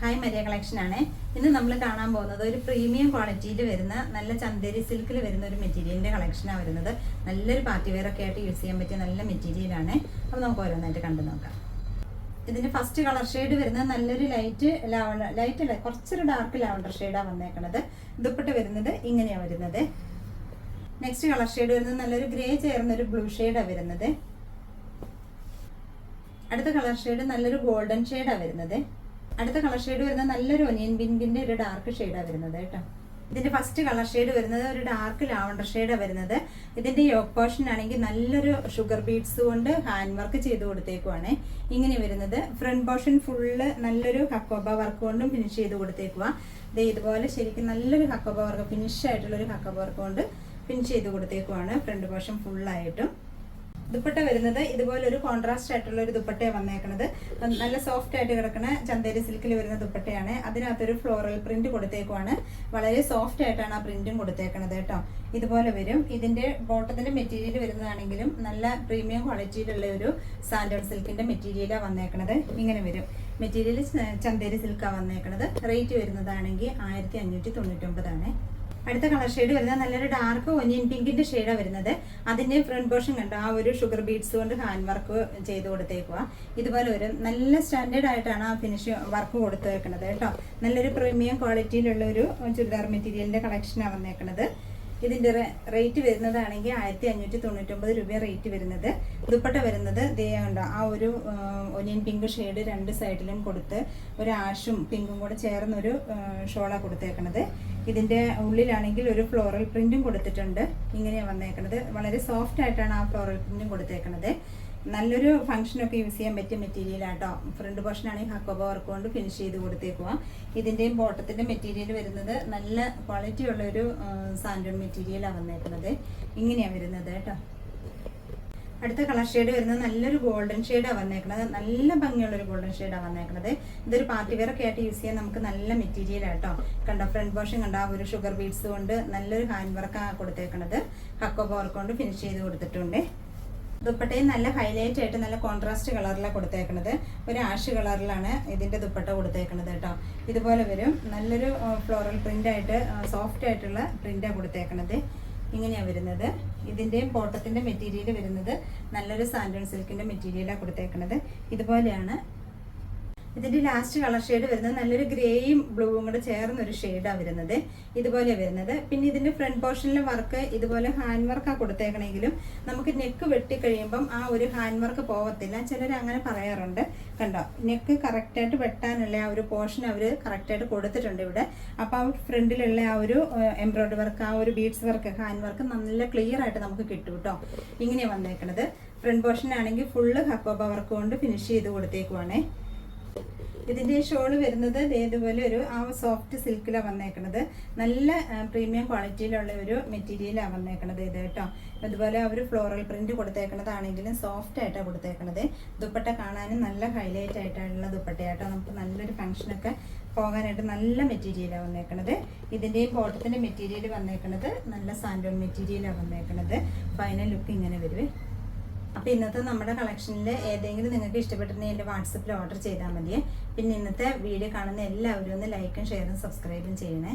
Hi Maria collection ആണ്. ഇന്ന് നമ്മൾ കാണാൻ പോകുന്നത് ഒരു പ്രീമിയം ക്വാളിറ്റിയിൽ വരുന്ന നല്ല ചന്തേരി സിൽക്കിൽ വരുന്ന ഒരു മെറ്റീരിയലിന്റെ കളക്ഷനാണ് വരുന്നത്. നല്ലൊരു പാർട്ടി വെയർ ഒക്കെ ആയിട്ട് യൂസ് ചെയ്യാൻ പറ്റിയ നല്ല മെറ്റീരിയലാണ്. അപ്പോൾ നമുക്ക് ഓരോന്നായിട്ട് കണ്ടു നോക്കാം. ഇതിന്റെ ഫസ്റ്റ് കളർ ഷെയ്ഡ് വരുന്നത് നല്ലൊരു ലൈറ്റ് അല്ല കുറച്ചൊരു ഡാർക്ക് ലാവണ്ടർ ഷെയ്ഡാണ് വന്നേക്കുന്നത്. ദുപ്പട്ട വരുന്നത് ഇങ്ങനെയാണ് വരുന്നത്. നെക്സ്റ്റ് കളർ ഷെയ്ഡ് വരുന്നത് നല്ലൊരു ഗ്രേ ചേർന്ന ഒരു ബ്ലൂ ഷെയ്ഡാണ് വരുന്നത്. അടുത്ത കളർ ഷെയ്ഡ് നല്ലൊരു ഗോൾഡൻ ഷെയ്ഡാണ് വരുന്നത്. അടുത്ത കളർ ഷെയ്ഡ് വരുന്നത് നല്ലൊരു ഒനിയൻ പിങ്കിന്റെ ഒരു ഡാർക്ക് ഷെയ്ഡാണ് വരുന്നത് കേട്ടോ. ഇതിന്റെ ഫസ്റ്റ് കളർ ഷെയ്ഡ് വരുന്നത് ഒരു ഡാർക്ക് ലാവണ്ടർ ഷെയ്ഡാണ് വരുന്നത്. ഇതിന്റെ യോക്ക് പോർഷൻ ആണെങ്കിൽ നല്ലൊരു ഷുഗർ ബീഡ്സ് കൊണ്ട് ഹാൻഡ് വർക്ക് ചെയ്ത് കൊടുത്തേക്കുവാണ്. ഇങ്ങനെ വരുന്നത് ഫ്രണ്ട് പോർഷൻ ഫുള്ള് നല്ലൊരു ഹക്കോബ വർക്ക് കൊണ്ടും ഫിനിഷ് ചെയ്ത് കൊടുത്തേക്കുക. ഇതുപോലെ ശരിക്കും നല്ലൊരു ഹക്കോബ വർക്ക് ഫിനിഷ് ആയിട്ടുള്ള ഒരു ഹക്കോബ വർക്ക് കൊണ്ട് ഫിനിഷ് ചെയ്ത് കൊടുത്തേക്കുവാണ് ഫ്രണ്ട് പോർഷൻ ഫുള്ളായിട്ടും. ദുപ്പട്ട വരുന്നത് ഇതുപോലെ ഒരു കോൺട്രാസ്റ്റ് ആയിട്ടുള്ള ഒരു ദുപ്പട്ടയാണ് വന്നേക്കുന്നത്. നല്ല സോഫ്റ്റ് ആയിട്ട് കിടക്കുന്ന ചന്തേരി സിൽക്കിൽ വരുന്ന ദുപ്പട്ടയാണ്. അതിനകത്തൊരു ഫ്ലോറൽ പ്രിന്റ് കൊടുത്തേക്കുവാണ്. വളരെ സോഫ്റ്റ് ആയിട്ടാണ് ആ പ്രിന്റും കൊടുത്തേക്കണത് കേട്ടോ. ഇതുപോലെ വരും. ഇതിന്റെ ബോട്ടത്തിന്റെ മെറ്റീരിയൽ വരുന്നതാണെങ്കിലും നല്ല പ്രീമിയം ക്വാളിറ്റിയിലുള്ള ഒരു സാൻഡൽ സിൽക്കിന്റെ മെറ്റീരിയലാണ് വന്നേക്കണത്. ഇങ്ങനെ വരും. മെറ്റീരിയൽ ചന്തേരി സിൽക്കാണ് വന്നേക്കണത്. റേറ്റ് വരുന്നതാണെങ്കിൽ 1599 ആണ്. അടുത്ത കളർ ഷെയ്ഡ് വരുന്നത് നല്ലൊരു ഡാർക്ക് ഒനിയൻ പിങ്കിന്റെ ഷെയ്ഡാണ് വരുന്നത്. അതിന്റെ ഫ്രണ്ട് പോർഷൻ കണ്ടോ, ആ ഒരു ഷുഗർ ബീഡ്സ് കൊണ്ട് ഹാൻഡ് വർക്ക് ചെയ്ത് കൊടുത്തേക്കുക. ഇതുപോലെ ഒരു നല്ല സ്റ്റാൻഡേർഡ് ആയിട്ടാണ് ആ ഫിനിഷ് വർക്ക് കൊടുത്തേക്കുന്നത് കേട്ടോ. നല്ലൊരു പ്രീമിയം ക്വാളിറ്റിയിലുള്ള ഒരു ചുരിദാർ മെറ്റീരിയലിന്റെ കളക്ഷനാണ് വന്നേക്കുന്നത്. ഇതിന്റെ റേറ്റ് വരുന്നതാണെങ്കിൽ 1599 രൂപ റേറ്റ് വരുന്നത്. ദുപ്പട്ട വരുന്നത് ഉണ്ടോ, ആ ഒരു ഒനിയൻ പിങ്ക് ഷെയ്ഡ് രണ്ട് സൈഡിലും കൊടുത്ത് ഒരു ആഷും പിങ്കും കൂടെ ചേർന്നൊരു ഷോളാണ് കൊടുത്തേക്കണത്. ഇതിന്റെ ഉള്ളിലാണെങ്കിൽ ഒരു ഫ്ലോറൽ പ്രിന്റും കൊടുത്തിട്ടുണ്ട്. ഇങ്ങനെയാണ് വന്നേക്കണത്. വളരെ സോഫ്റ്റ് ആയിട്ടാണ് ആ ഫ്ലോറൽ പ്രിന്റും കൊടുത്തേക്കണത്. നല്ലൊരു ഫംഗ്ഷനൊക്കെ യൂസ് ചെയ്യാൻ പറ്റിയ മെറ്റീരിയൽ ആട്ടോ. ഫ്രണ്ട് പോർഷൻ ആണെങ്കിൽ ഹക്കോബ വർക്ക് കൊണ്ട് ഫിനിഷ് ചെയ്ത് കൊടുത്തേക്കുക. ഇതിന്റെയും ബോട്ടത്തിന്റെ മെറ്റീരിയൽ വരുന്നത് നല്ല ക്വാളിറ്റി ഉള്ള ഒരു സാൻഡൺ മെറ്റീരിയലാണ് വന്നേക്കുന്നത്. ഇങ്ങനെയാണ് വരുന്നത് കേട്ടോ. അടുത്ത കളർ ഷെയ്ഡ് വരുന്നത് നല്ലൊരു ഗോൾഡൻ ഷെയ്ഡാണ് വന്നേക്കുന്നത്. നല്ല ഭംഗിയുള്ള ഒരു ഗോൾഡൻ ഷെയ്ഡാണ് വന്നേക്കുന്നത്. ഇതൊരു പാർട്ടി വെയർ ഒക്കെ ആയിട്ട് യൂസ് ചെയ്യാൻ നമുക്ക് നല്ല മെറ്റീരിയൽ ആട്ടോ. കണ്ടോ, ഫ്രണ്ട് പോർഷൻ കണ്ടോ, ആ ഒരു ഷുഗർ ബീഡ്സ് കൊണ്ട് നല്ലൊരു ഹാൻഡ് വർക്കാണ് കൊടുത്തേക്കണത്. ഹക്കോബ വർക്ക് കൊണ്ട് ഫിനിഷ് ചെയ്ത് കൊടുത്തിട്ടുണ്ട്. ദുപ്പട്ടയും നല്ല ഹൈലൈറ്റ് ആയിട്ട് നല്ല കോൺട്രാസ്റ്റ് കളറിലാണ് കൊടുത്തേക്കുന്നത്. ഒരു ആഷ് കളറിലാണ് ഇതിന്റെ ദുപ്പട്ട കൊടുത്തേക്കുന്നത് കേട്ടോ. ഇതുപോലെ വരും. നല്ലൊരു ഫ്ലോറൽ പ്രിന്റ് ആയിട്ട് സോഫ്റ്റ് ആയിട്ടുള്ള പ്രിന്റാണ് കൊടുത്തേക്കുന്നത്. ഇങ്ങനെയാണ് വരുന്നത്. ഇതിന്റെയും ബോട്ടത്തിന്റെ മെറ്റീരിയൽ വരുന്നത് നല്ലൊരു സാൻഡൺ സിൽക്കിന്റെ മെറ്റീരിയലാണ് കൊടുത്തേക്കുന്നത്. ഇതുപോലെയാണ്. ഇതിന്റെ ലാസ്റ്റ് കളർ ഷെയ്ഡ് വരുന്നത് നല്ലൊരു ഗ്രേയും ബ്ലൂവും കൂടെ ചേർന്നൊരു ഷെയ്ഡാണ് വരുന്നത്. ഇതുപോലെ വരുന്നത്. പിന്നെ ഇതിന്റെ ഫ്രണ്ട് പോർഷനിലെ വർക്ക് ഇതുപോലെ ഹാൻഡ് വർക്കാണ് കൊടുത്തേക്കണെങ്കിലും നമുക്ക് നെക്ക് വെട്ടി കഴിയുമ്പം ആ ഒരു ഹാൻഡ് വർക്ക് പോകത്തില്ല. ചിലർ അങ്ങനെ പറയാറുണ്ട്. കണ്ടോ, നെക്ക് കറക്റ്റായിട്ട് വെട്ടാനുള്ള ആ ഒരു പോർഷൻ അവർ കറക്റ്റായിട്ട് കൊടുത്തിട്ടുണ്ട് ഇവിടെ. അപ്പോൾ ആ ഫ്രണ്ടിലുള്ള ആ ഒരു എംബ്രോയിഡറി വർക്ക്, ആ ഒരു ബീഡ്സ് വർക്ക്, ഹാൻഡ് വർക്ക് നല്ല ക്ലിയർ ആയിട്ട് നമുക്ക് കിട്ടും കേട്ടോ. ഇങ്ങനെയാണ് വന്നേക്കണത്. ഫ്രണ്ട് പോർഷൻ ആണെങ്കിൽ ഫുള്ള് ഹക്കോബ വർക്ക് കൊണ്ട് ഫിനിഷ് ചെയ്ത് കൊടുത്തേക്കുവാണേ. ഇതിന്റെ ഷോള് വരുന്നത് ഇതുപോലെ ഒരു ആ സോഫ്റ്റ് സിൽക്കിലാണ് വന്നേക്കണത്. നല്ല പ്രീമിയം ക്വാളിറ്റിയിലുള്ള ഒരു മെറ്റീരിയലാണ് വന്നേക്കണത് ഇത് കേട്ടോ. അതുപോലെ അവർ ഫ്ലോറൽ പ്രിന്റ് കൊടുത്തേക്കണതാണെങ്കിലും സോഫ്റ്റ് ആയിട്ടാണ് കൊടുത്തേക്കണത്. ദുപ്പട്ട കാണാനും നല്ല ഹൈലൈറ്റ് ആയിട്ടുള്ള ദുപ്പട്ടയാട്ടോ. നമുക്ക് നല്ലൊരു ഫംഗ്ഷനൊക്കെ പോകാനായിട്ട് നല്ല മെറ്റീരിയലാണ് വന്നേക്കണത്. ഇതിന്റെയും ബോട്ടത്തിന്റെ മെറ്റീരിയൽ വന്നേക്കണത് നല്ല സാൻഡോൺ മെറ്റീരിയലാണ് വന്നേക്കണത്. ഫൈനൽ ലുക്ക് ഇങ്ങനെ വരുവേ. അപ്പോൾ ഇന്നത്തെ നമ്മുടെ കളക്ഷനിൽ ഏതെങ്കിലും നിങ്ങൾക്ക് ഇഷ്ടപ്പെട്ടിട്ടുണ്ടെങ്കിൽ എൻ്റെ വാട്സപ്പിൽ ഓർഡർ ചെയ്താൽ മതിയേ. പിന്നെ ഇന്നത്തെ വീഡിയോ കാണുന്ന എല്ലാവരും ഒന്ന് ലൈക്കും ഷെയറും സബ്സ്ക്രൈബും ചെയ്യണേ.